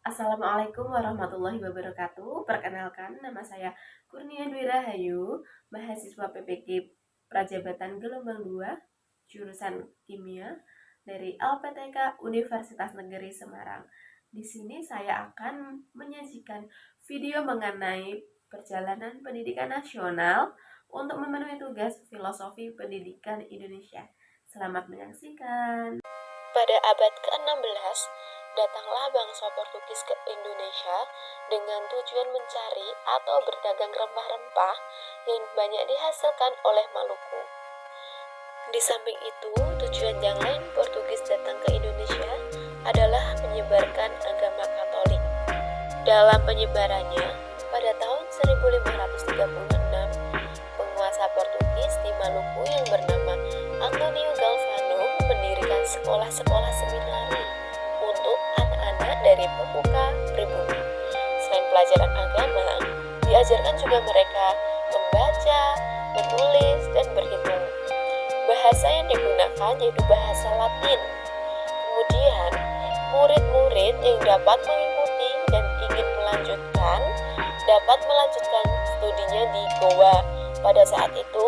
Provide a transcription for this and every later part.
Assalamualaikum warahmatullahi wabarakatuh. Perkenalkan, nama saya Kurnia Dwi Rahayu, mahasiswa PPK Prajabatan Gelombang 2, jurusan Kimia dari LPTK Universitas Negeri Semarang. Di sini saya akan menyajikan video mengenai perjalanan pendidikan nasional untuk memenuhi tugas filosofi pendidikan Indonesia. Selamat menyaksikan. Pada abad ke-16, datanglah bangsa Portugis ke Indonesia dengan tujuan mencari atau berdagang rempah-rempah yang banyak dihasilkan oleh Maluku. Di samping itu, tujuan yang lain Portugis datang ke Indonesia adalah menyebarkan agama Katolik. Dalam penyebarannya, pada tahun 1536, penguasa Portugis di Maluku yang bernama Antonio Galvano mendirikan sekolah-sekolah seminari untuk anak-anak dari pemuka pribumi. Selain pelajaran agama, diajarkan juga mereka membaca, menulis, dan berhitung. Bahasa yang digunakan yaitu bahasa Latin. Kemudian, murid-murid yang dapat mengikuti dan ingin melanjutkan dapat melanjutkan studinya di Goa. Pada saat itu,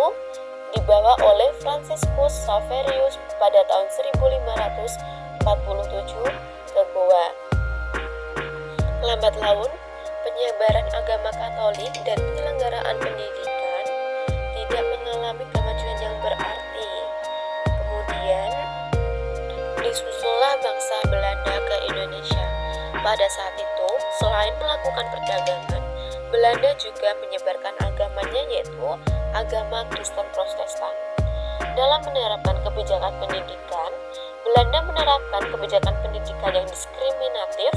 dibawa oleh Franciscus Xaverius pada tahun 1547 ke Goa. Lambat laun, penyebaran agama Katolik dan penyelenggaraan pendidikan tidak mengalami kemajuan yang berarti. Kemudian, disusullah bangsa Belanda ke Indonesia. Pada saat itu, selain melakukan perdagangan, Belanda juga menyebarkan agamanya yaitu agama Kristen Protestan. Dalam menerapkan kebijakan pendidikan, Belanda menerapkan kebijakan pendidikan yang diskriminatif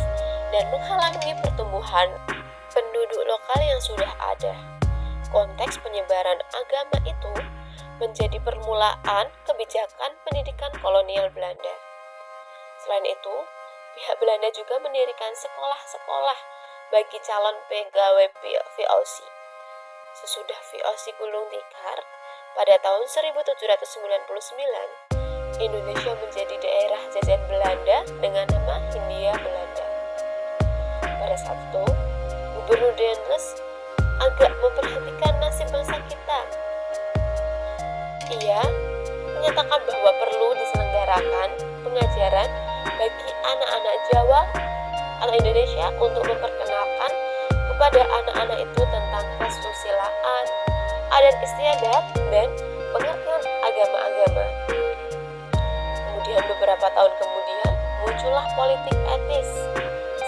dan menghalangi pertumbuhan penduduk lokal yang sudah ada. Konteks penyebaran agama itu menjadi permulaan kebijakan pendidikan kolonial Belanda. Selain itu, pihak Belanda juga mendirikan sekolah-sekolah bagi calon pegawai VOC. Sesudah VOC gulung tikar, pada tahun 1799, Indonesia menjadi daerah jajahan Belanda dengan nama Hindia Belanda. Pada saat itu, Gubernur Daendels agak memperhatikan nasib bangsa kita. Ia menyatakan bahwa perlu diselenggarakan pengajaran bagi anak-anak Jawa atau Indonesia untuk memperkenalkan kepada anak-anak itu tentang kesusilaan, adat istiadat, dan pengertian agama-agama. Kemudian beberapa tahun kemudian muncullah politik etis.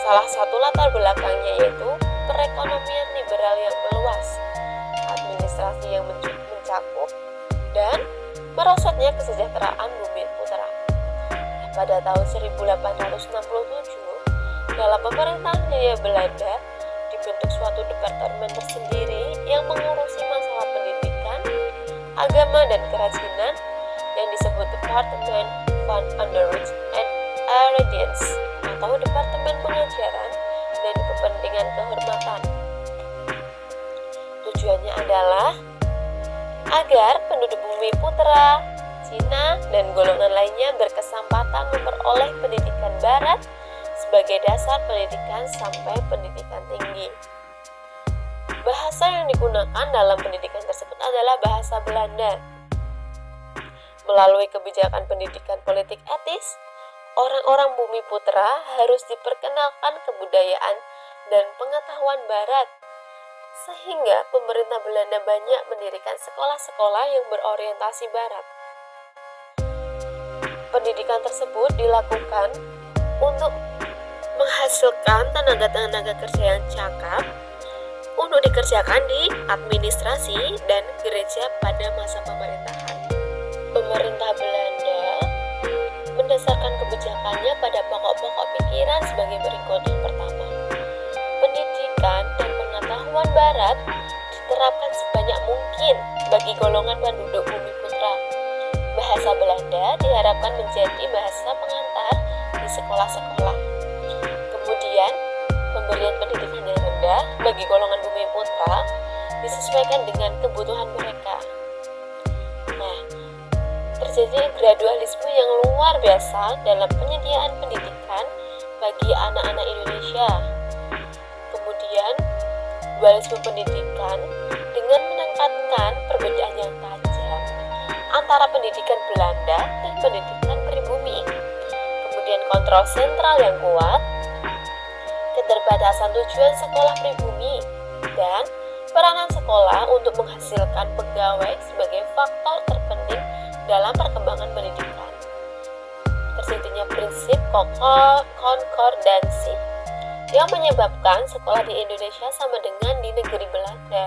Salah satu latar belakangnya yaitu perekonomian liberal yang meluas, administrasi yang mencakup, dan merosotnya kesejahteraan bumi putra. Pada tahun 1867, dalam pemerintahan Hindia Belanda dibentuk suatu departemen tersendiri yang mengurusi masalah pendidikan, agama, dan kerajinan yang disebut Departemen van Onderwijs en Eredienst atau Departemen Pengajaran dan Kepentingan Kehormatan. Tujuannya adalah agar penduduk bumi putra, Cina, dan golongan lainnya berkesempatan memperoleh pendidikan barat sebagai dasar pendidikan sampai pendidikan tinggi. Bahasa yang digunakan dalam pendidikan tersebut adalah bahasa Belanda. Melalui kebijakan pendidikan politik etis, orang-orang bumi putra harus diperkenalkan kebudayaan dan pengetahuan barat, sehingga pemerintah Belanda banyak mendirikan sekolah-sekolah yang berorientasi barat. Pendidikan tersebut dilakukan untuk menghasilkan tenaga-tenaga kerja yang cakap untuk dikerjakan di administrasi dan gereja pada masa pemerintahan. Pemerintah Belanda mendasarkan kebijakannya pada pokok-pokok pikiran sebagai berikut. Yang pertama, pendidikan dan pengetahuan barat diterapkan sebanyak mungkin bagi golongan penduduk bumi putra. Bahasa Belanda diharapkan menjadi bahasa pengantar di sekolah-sekolah. Kemudian, pemberian pendidikan yang rendah bagi golongan bumi putra disesuaikan dengan kebutuhan mereka. Nah, terjadi gradualisme yang luar biasa dalam penyediaan pendidikan bagi anak-anak Indonesia. Kemudian, dualisme pendidikan dengan menekankan perbedaan yang tajam antara pendidikan Belanda dan pendidikan pribumi. Kemudian kontrol sentral yang kuat, keterbatasan tujuan sekolah pribumi, dan peranan sekolah untuk menghasilkan pegawai sebagai faktor terpenting dalam perkembangan pendidikan. Terjadinya prinsip konkordansi yang menyebabkan sekolah di Indonesia sama dengan di negeri Belanda.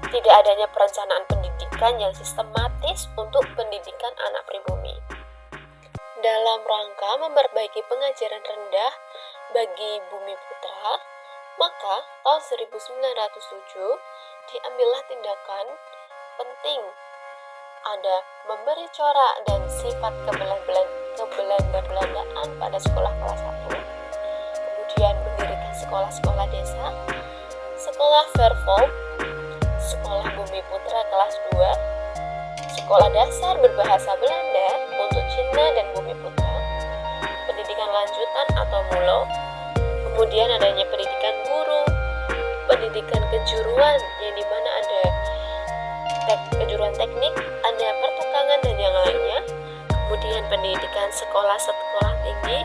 Tidak adanya perencanaan pendidikan yang sistematis untuk pendidikan anak pribumi. Dalam rangka memperbaiki pengajaran rendah bagi Bumi Putra, maka tahun 1907 diambillah tindakan penting. Ada memberi corak dan sifat kebelanda-belandaan pada sekolah kelas 1. Kemudian mendirikan sekolah-sekolah desa, sekolah Vervolk, sekolah Bumi Putra kelas 2, sekolah dasar berbahasa Belanda untuk Cina dan Bumi Putra, pendidikan lanjutan atau MULO, kemudian adanya pendidikan guru, pendidikan kejuruan yang dimana ada kejuruan teknik, ada pertukangan dan yang lainnya, kemudian pendidikan sekolah tinggi,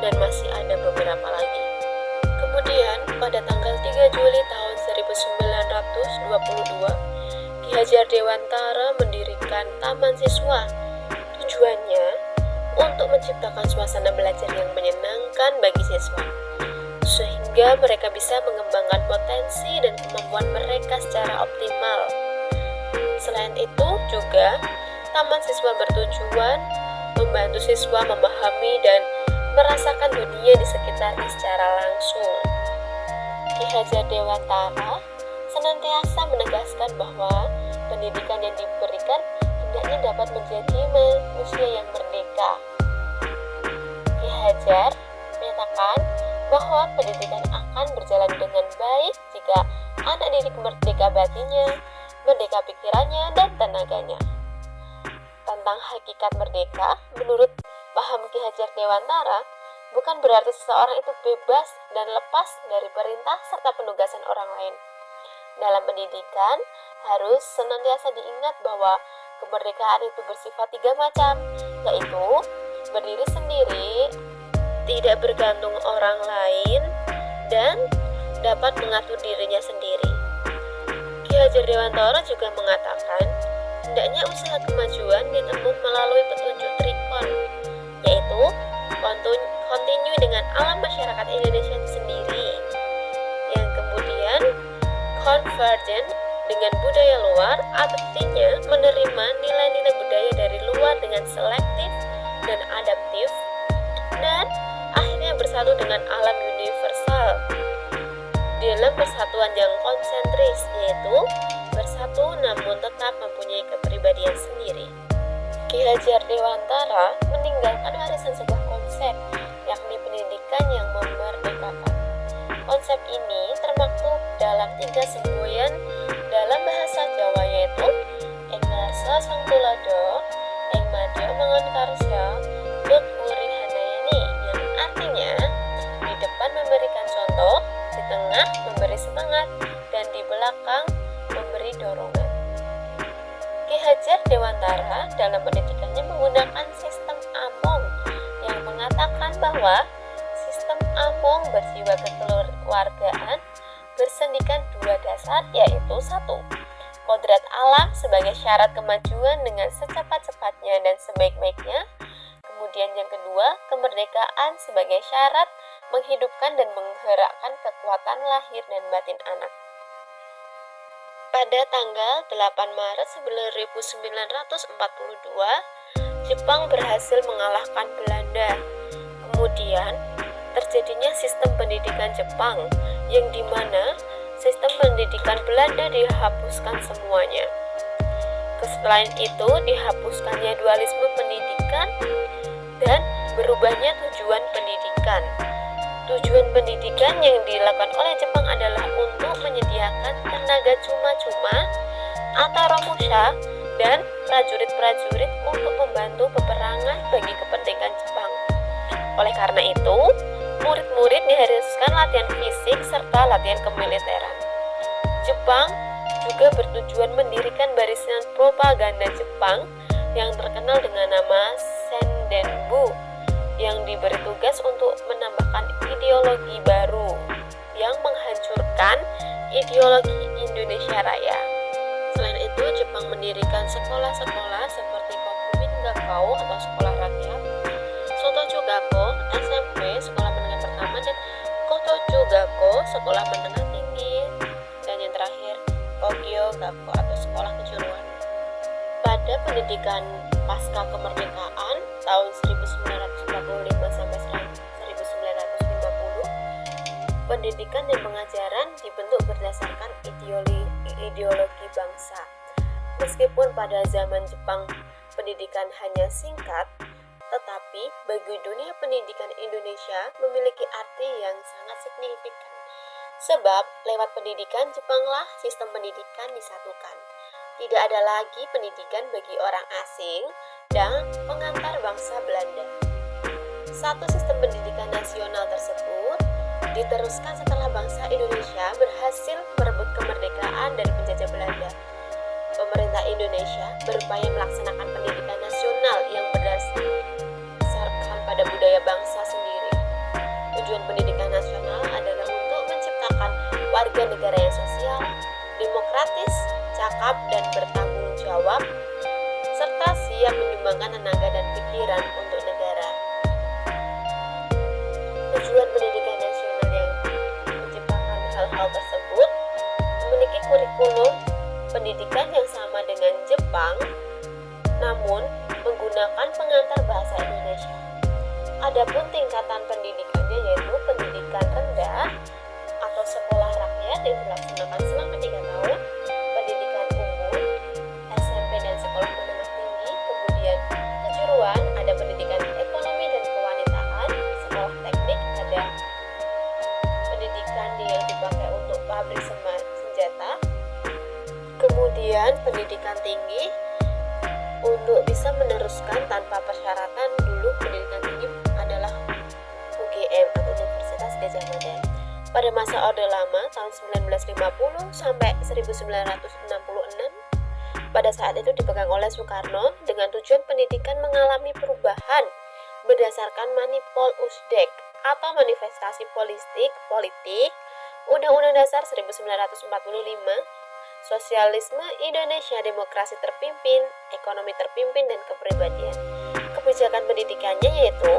dan masih ada beberapa lagi. Kemudian pada tanggal 3 Juli tahun 1922, Ki Hajar Dewantara mendirikan Taman Siswa. Tujuannya untuk menciptakan suasana belajar yang menyenangkan bagi siswa, sehingga mereka bisa mengembangkan potensi dan kemampuan mereka secara optimal. Selain itu juga, Taman Siswa bertujuan membantu siswa memahami dan merasakan dunia di sekitarnya secara langsung. Ki Hajar Dewantara senantiasa menegaskan bahwa pendidikan yang diberikan hendaknya dapat menjadi manusia yang merdeka. Ki Hajar menyatakan bahwa pendidikan akan berjalan dengan baik jika anak didik merdeka batinnya, merdeka pikirannya, dan tenaganya. Tentang hakikat merdeka, menurut paham Ki Hajar Dewantara, bukan berarti seseorang itu bebas dan lepas dari perintah serta penugasan orang lain. Dalam pendidikan, harus senantiasa diingat bahwa kemerdekaan itu bersifat 3 macam, yaitu berdiri sendiri, tidak bergantung orang lain, dan dapat mengatur dirinya sendiri. Ki Hajar Dewantara juga mengatakan, hendaknya usaha kemajuan ditempuh melalui petunjuk trikon, yaitu kontinu dengan alam masyarakat Indonesia sendiri, yang kemudian konvergen dengan budaya luar, artinya menerima nilai-nilai budaya dari luar dengan selektif dan adaptif, dan akhirnya bersatu dengan alam universal dalam persatuan yang konsentris, yaitu bersatu namun tetap mempunyai kepribadian sendiri. Ki Hajar Dewantara meninggalkan warisan sebuah konsep, yakni pendidikan yang memerdekakan. Konsep ini termaktub dalam 3 semboyan dalam bahasa Jawa, yaitu ing ngarsa sang tuladha, ing madya mangun karya, tut uri handayani, yang artinya di depan memberikan contoh, di tengah memberi semangat, dan di belakang memberi dorongan. Ki Hajar Dewantara dalam pendidikannya menggunakan sistem Among yang mengatakan bahwa sistem Among berjiwa kekeluargaan bersendikan 2 dasar, yaitu 1. Kodrat alam sebagai syarat kemajuan dengan secepat-cepatnya dan sebaik-baiknya. Kemudian yang kedua, kemerdekaan sebagai syarat menghidupkan dan menggerakkan kekuatan lahir dan batin anak. Pada tanggal 8 Maret 1942, Jepang berhasil mengalahkan Belanda. Kemudian, terjadinya sistem pendidikan Jepang, yang dimana sistem pendidikan Belanda dihapuskan semuanya. Selain itu, dihapuskannya dualisme pendidikan dan berubahnya tujuan pendidikan. Tujuan pendidikan yang dilakukan oleh Jepang adalah untuk menyediakan tenaga cuma-cuma atau romusha dan prajurit-prajurit untuk membantu peperangan bagi kepentingan Jepang. Oleh karena itu, Murid-murid diharuskan latihan fisik serta latihan kemiliteran. Jepang juga bertujuan mendirikan barisan propaganda Jepang yang terkenal dengan nama Sendenbu, yang diberi tugas untuk menambahkan ideologi baru yang menghancurkan ideologi Indonesia Raya. Selain itu, Jepang mendirikan sekolah-sekolah seperti Kokumin Gakkou atau sekolah rakyat, Sotochu Gakkou, SMP, sekolah menengah pertama, dan Kotochu Gakkou, sekolah menengah tinggi, dan yang terakhir, Kogyo Gakkou atau sekolah kejuruan. Pada pendidikan pasca kemerdekaan tahun 1945 sampai 1950, pendidikan dan pengajaran dibentuk berdasarkan ideologi bangsa. Meskipun pada zaman Jepang pendidikan hanya singkat, tetapi bagi dunia pendidikan Indonesia memiliki arti yang sangat signifikan. Sebab lewat pendidikan Jepanglah sistem pendidikan disatukan. Tidak ada lagi pendidikan bagi orang asing dan pengantar bangsa Belanda. Satu sistem pendidikan nasional tersebut diteruskan setelah bangsa Indonesia berhasil merebut kemerdekaan dari penjajah Belanda. Pemerintah Indonesia berupaya melaksanakan pendidikan nasional yang berdasarkan pada budaya bangsa sendiri. Tujuan pendidikan nasional adalah untuk menciptakan warga negara yang sosial, demokratis, cakap dan bertanggung jawab, serta siap menyumbangkan tenaga dan pikiran untuk negara. Tujuan pendidikan nasional yang menciptakan hal-hal tersebut memiliki kurikulum pendidikan yang sama dengan Jepang, namun menggunakan pengantar bahasa Indonesia. Adapun tingkatan pendidikannya yaitu pendidikan rendah atau sekolah rakyat yang dilaksanakan selama 3 tahun, pendidikan umum, SMP dan sekolah menengah tinggi, kemudian kejuruan, ada pendidikan ekonomi dan kewanitaan, sekolah teknik, ada pendidikan yang dipakai untuk pabrik senjata, kemudian pendidikan tinggi untuk bisa meneruskan tanpa persyaratan. Dulu pendidikan tinggi adalah UGM atau Universitas Gadjah Mada. Pada masa Orde Lama tahun 1950 sampai 1966, pada saat itu dipegang oleh Soekarno dengan tujuan pendidikan mengalami perubahan berdasarkan Manipol Usdek atau manifestasi politik, Undang-Undang Dasar 1945, Sosialisme Indonesia, demokrasi terpimpin, ekonomi terpimpin, dan kepribadian. Kebijakan pendidikannya yaitu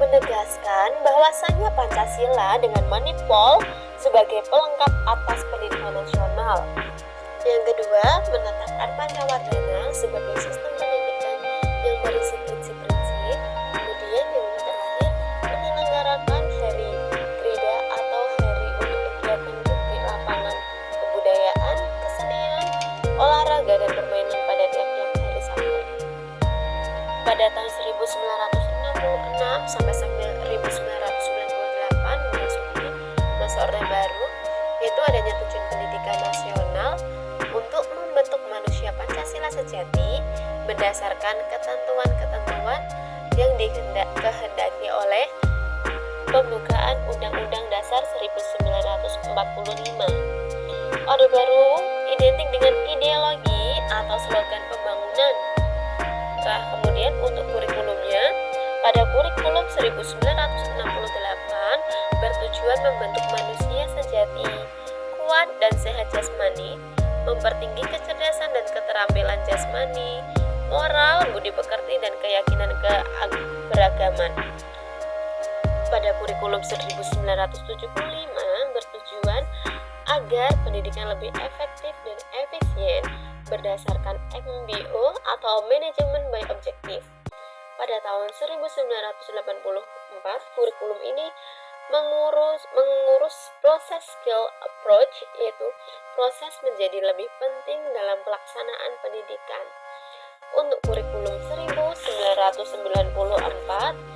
menegaskan bahwasannya Pancasila dengan Manipol sebagai pelengkap atas pendidikan nasional. Yang kedua, menetapkan Pancawardhana sebagai sistem pendidikan yang berisi prinsip-prinsip. Kemudian yang terakhir, menyelenggarakan hari Krida atau hari untuk kegiatan di lapangan kebudayaan, kesenian, olahraga, dan permainan pada tiap-tiap hari Sabtu. Pada tahun 1966 sampai 1998 memasuki masa Orde Baru, yaitu adanya tujuan pendidikan nasional untuk membentuk manusia Pancasila sejati berdasarkan ketentuan-ketentuan yang dikehendaki oleh pembukaan Undang-Undang Dasar 1945. Orde Baru identik dengan ideologi atau slogan pembangunan. Nah, kemudian untuk kurikulumnya, pada kurikulum 1968 bertujuan membentuk manusia sejati, kuat dan sehat jasmani, mempertinggi kecerdasan dan keterampilan jasmani, moral, budi pekerti, dan keyakinan keberagaman. Pada kurikulum 1975 bertujuan agar pendidikan lebih efektif dan efisien berdasarkan MBO atau Manajemen by Objective. Pada tahun 1984, kurikulum ini mengurus proses skill approach, yaitu proses menjadi lebih penting dalam pelaksanaan pendidikan. Untuk kurikulum 1994